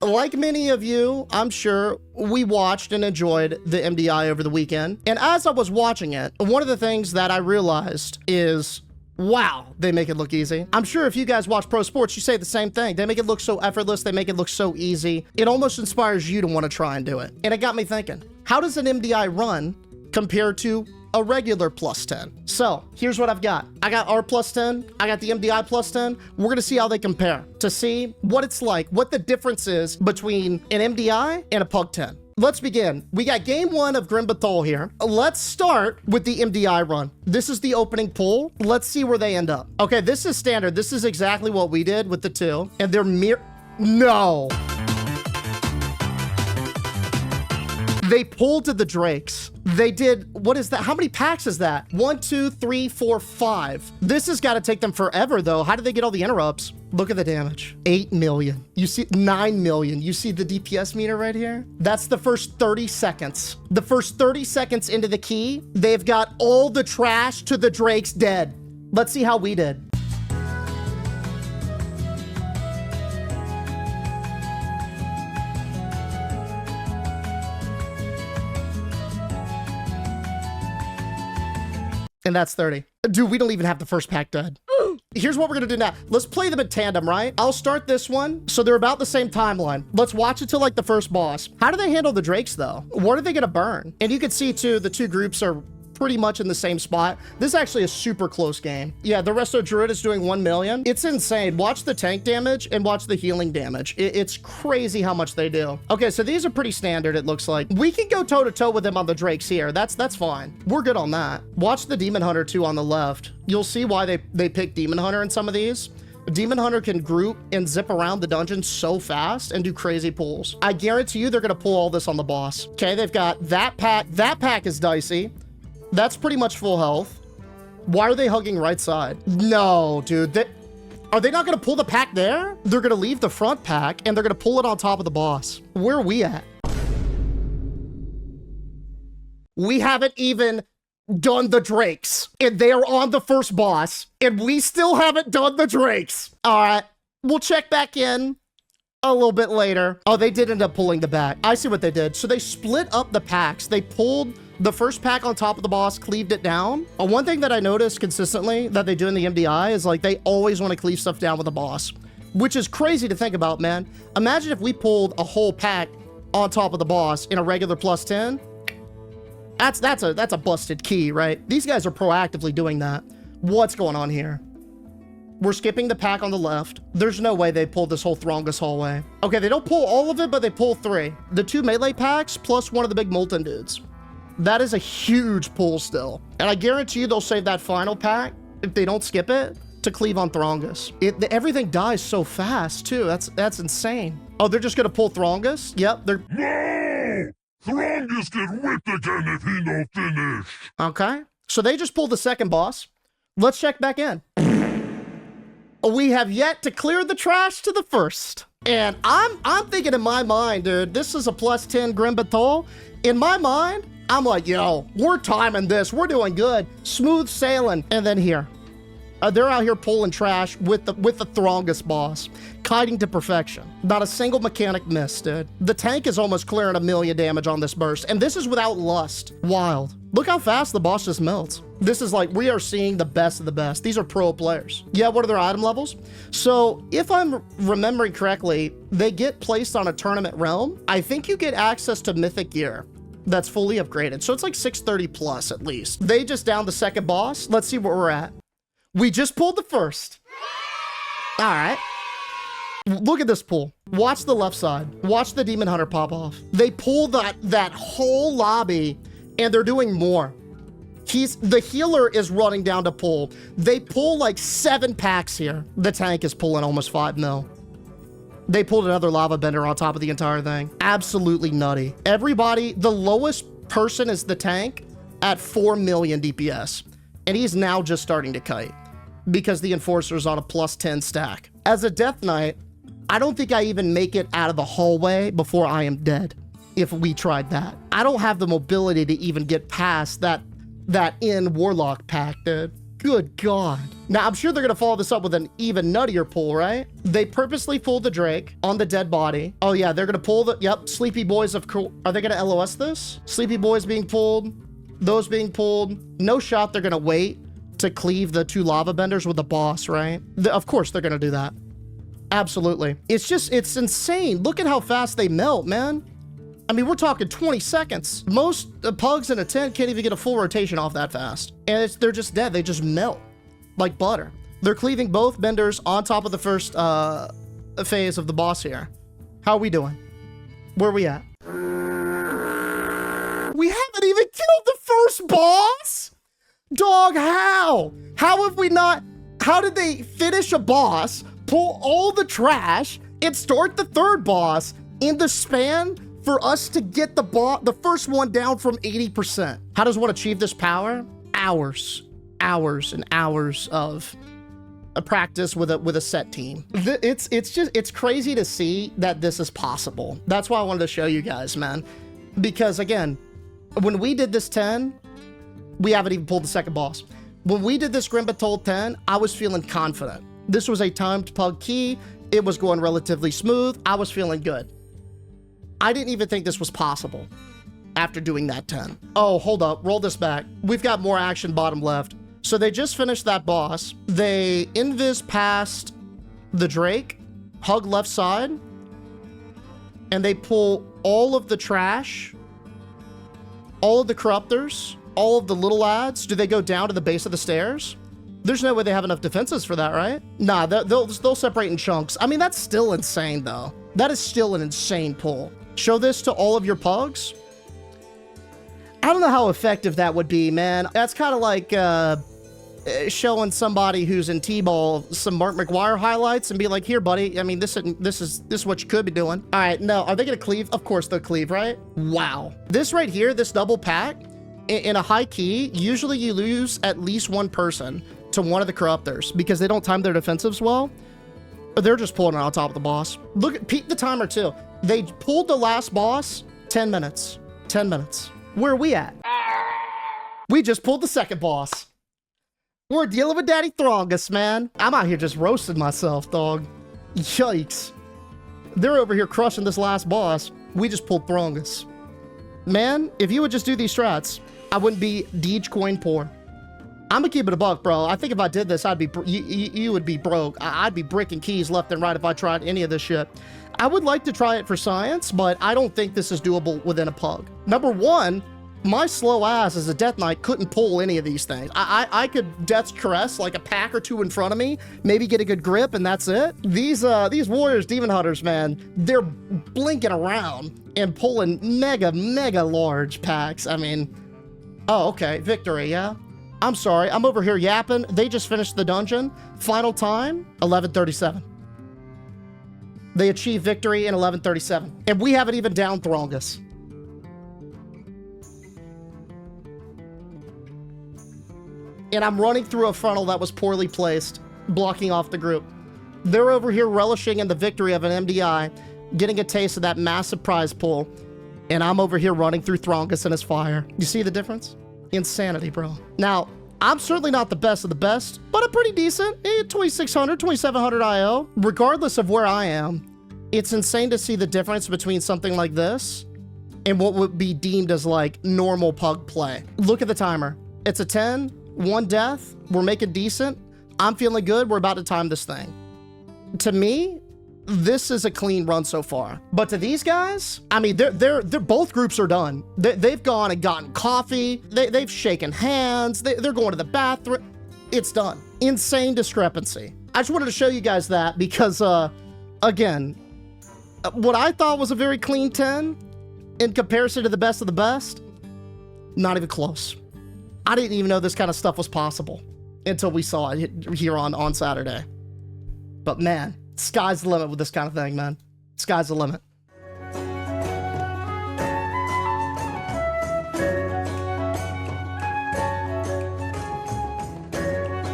Like many of you, I'm sure, we watched and enjoyed the MDI over the weekend. And as I was watching it, one of the things that I realized is, wow, they make it look easy. I'm sure if you guys watch pro sports, you say the same thing. They make it look so effortless. They make it look so easy. It almost inspires you to want to try and do it. And it got me thinking, how does an MDI run compared to a regular plus 10? So here's what I've got. I got our plus 10. I got the MDI plus 10. We're going to see how they compare to see what it's like, what the difference is between an MDI and a Pug 10. Let's begin. We got game one of Grim Batol here. Let's start with the MDI run. This is the opening pool. Let's see where they end up. Okay, this is standard. This is exactly what we did with the two. And they're no. They pulled to the Drakes. They did, what is that? How many packs is that? 1, 2, 3, 4, 5. This has got to take them forever, though. How did they get all the interrupts? Look at the damage. 8 million. You see 9 million. You see the DPS meter right here? That's the first 30 seconds. The first 30 seconds into the key, they've got all the trash to the Drakes dead. Let's see how we did. And that's 30. Dude, we don't even have the first pack dead. Here's what we're gonna do now. Let's play them in tandem, right? I'll start this one. So they're about the same timeline. Let's watch it till like the first boss. How do they handle the Drakes though? What are they gonna burn? And you can see too, the two groups are pretty much in the same spot. This is actually a super close game. Yeah, the Resto Druid is doing 1 million. It's insane. Watch the tank damage and watch the healing damage. It's crazy how much they do. Okay, so these are pretty standard, it looks like. We can go toe-to-toe with them on the Drakes here. That's fine. We're good on that. Watch the Demon Hunter too on the left. You'll see why they pick Demon Hunter in some of these. Demon Hunter can group and zip around the dungeon so fast and do crazy pulls. I guarantee you they're gonna pull all this on the boss. Okay, they've got that pack. That pack is dicey. That's pretty much full health. Why are they hugging right side? No, dude. Are they not going to pull the pack there? They're going to leave the front pack, and they're going to pull it on top of the boss. Where are we at? We haven't even done the Drakes, and they are on the first boss, and we still haven't done the Drakes. All right. We'll check back in a little bit later. Oh, they did end up pulling the back. I see what they did. So they split up the packs. They pulled the first pack on top of the boss, cleaved it down. One thing that I noticed consistently that they do in the MDI is like they always want to cleave stuff down with the boss, which is crazy to think about, man. Imagine if we pulled a whole pack on top of the boss in a regular plus 10. That's a busted key, right? These guys are proactively doing that. What's going on here? We're skipping the pack on the left. There's no way they pulled this whole Throngus hallway. Okay, they don't pull all of it, but they pull 3. The 2 melee packs plus one of the big Molten dudes. That is a huge pull still. And I guarantee you they'll save that final pack, if they don't skip it, to cleave on Throngus. Everything dies so fast, too. That's insane. Oh, they're just gonna pull Throngus? Yep, they're... No! Throngus get whipped again if he no finish. Okay. So they just pulled the second boss. Let's check back in. We have yet to clear the trash to the first. And I'm thinking in my mind, dude, this is a plus 10 Grim Batol. In my mind, I'm like, yo, we're timing this. We're doing good. Smooth sailing. And then here. They're out here pulling trash with the Throngus boss. Kiting to perfection. Not a single mechanic missed, dude. The tank is almost clearing 1 million damage on this burst. And this is without lust. Wild. Look how fast the boss just melts. This is like, we are seeing the best of the best. These are pro players. Yeah, what are their item levels? So if I'm remembering correctly, they get placed on a tournament realm. I think you get access to mythic gear that's fully upgraded. So it's like 630 plus at least. They just downed the second boss. Let's see where we're at. We just pulled the first. All right. Look at this pull. Watch the left side. Watch the Demon Hunter pop off. They pull that whole lobby and they're doing more. The healer is running down to pull. They pull like 7 packs here. The tank is pulling almost 5 mil. They pulled another lava bender on top of the entire thing. Absolutely nutty. Everybody, the lowest person is the tank at 4 million DPS. And he's now just starting to kite because the Enforcer's on a plus 10 stack. As a Death Knight, I don't think I even make it out of the hallway before I am dead if we tried that. I don't have the mobility to even get past that in Warlock pack, dude. Good God. Now, I'm sure they're going to follow this up with an even nuttier pull, right? They purposely pulled the Drake on the dead body. Oh, yeah, they're going to pull the... Yep, Sleepy Boys of... Are they going to LOS this? Sleepy Boys being pulled. Those being pulled. No shot they're going to wait to cleave the 2 lava benders with the boss, right? Of course they're going to do that. Absolutely. It's just... It's insane. Look at how fast they melt, man. I mean, we're talking 20 seconds. Most pugs in a tent can't even get a full rotation off that fast. And they're just dead. They just melt like butter. They're cleaving both benders on top of the first phase of the boss here. How are we doing? Where are we at? We haven't even killed the first boss? Dog, how? How have we not? How did they finish a boss, pull all the trash, and start the third boss in the span for us to get the first one down from 80%. How does one achieve this power? Hours and hours of a practice with a set team. It's crazy to see that this is possible. That's why I wanted to show you guys, man. Because again, when we did this 10, we haven't even pulled the second boss. When we did this Batol 10, I was feeling confident. This was a timed pug key. It was going relatively smooth. I was feeling good. I didn't even think this was possible after doing that 10. Oh, hold up. Roll this back. We've got more action bottom left. So they just finished that boss. They invis past the Drake, hug left side, and they pull all of the trash, all of the corruptors, all of the little lads. Do they go down to the base of the stairs? There's no way they have enough defenses for that, right? Nah, they'll separate in chunks. I mean, that's still insane, though. That is still an insane pull. Show this to all of your pugs. I don't know how effective that would be, man. That's kind of like showing somebody who's in T-ball some Mark McGuire highlights and be like, here, buddy. I mean, this is what you could be doing. All right, no, are they gonna cleave? Of course they'll cleave, right? Wow. This right here, this double pack, in a high key, usually you lose at least one person to one of the corruptors because they don't time their defensives well. They're just pulling it on top of the boss. Look at, peek the timer too. They pulled the last boss, 10 minutes. 10 minutes. Where are we at? We just pulled the second boss. We're dealing with Daddy Throngus, man. I'm out here just roasting myself, dog. Yikes. They're over here crushing this last boss. We just pulled Throngus. Man, if you would just do these strats, I wouldn't be Deej coin poor. I'm gonna keep it a buck, bro. I think if I did this, I'd be you would be broke. I'd be bricking keys left and right if I tried any of this shit. I would like to try it for science, but I don't think this is doable within a pug. Number one, my slow ass as a Death Knight couldn't pull any of these things. I could Death's Caress like a pack or two in front of me, maybe get a good grip, and that's it. These warriors, demon hunters, man, they're blinking around and pulling mega large packs. I mean, oh, okay, victory, yeah. I'm sorry, I'm over here yapping. They just finished the dungeon. Final time, 11:37. They achieved victory in 11:37. And we haven't even downed Throngus. And I'm running through a funnel that was poorly placed, blocking off the group. They're over here relishing in the victory of an MDI, getting a taste of that massive prize pool. And I'm over here running through Throngus and his fire. You see the difference? Insanity, bro. Now, I'm certainly not the best of the best, but I'm pretty decent. 2600, 2700 IO. Regardless of where I am, it's insane to see the difference between something like this and what would be deemed as like normal pug play. Look at the timer. It's a 10, one death. We're making decent. I'm feeling good. We're about to time this thing. To me, this is a clean run so far. But to these guys, I mean, they're both groups are done. They've gone and gotten coffee. They've shaken hands. They're going to the bathroom. It's done. Insane discrepancy. I just wanted to show you guys that because, again, what I thought was a very clean 10 in comparison to the best of the best, not even close. I didn't even know this kind of stuff was possible until we saw it here on Saturday. But man, sky's the limit with this kind of thing, man. Sky's the limit.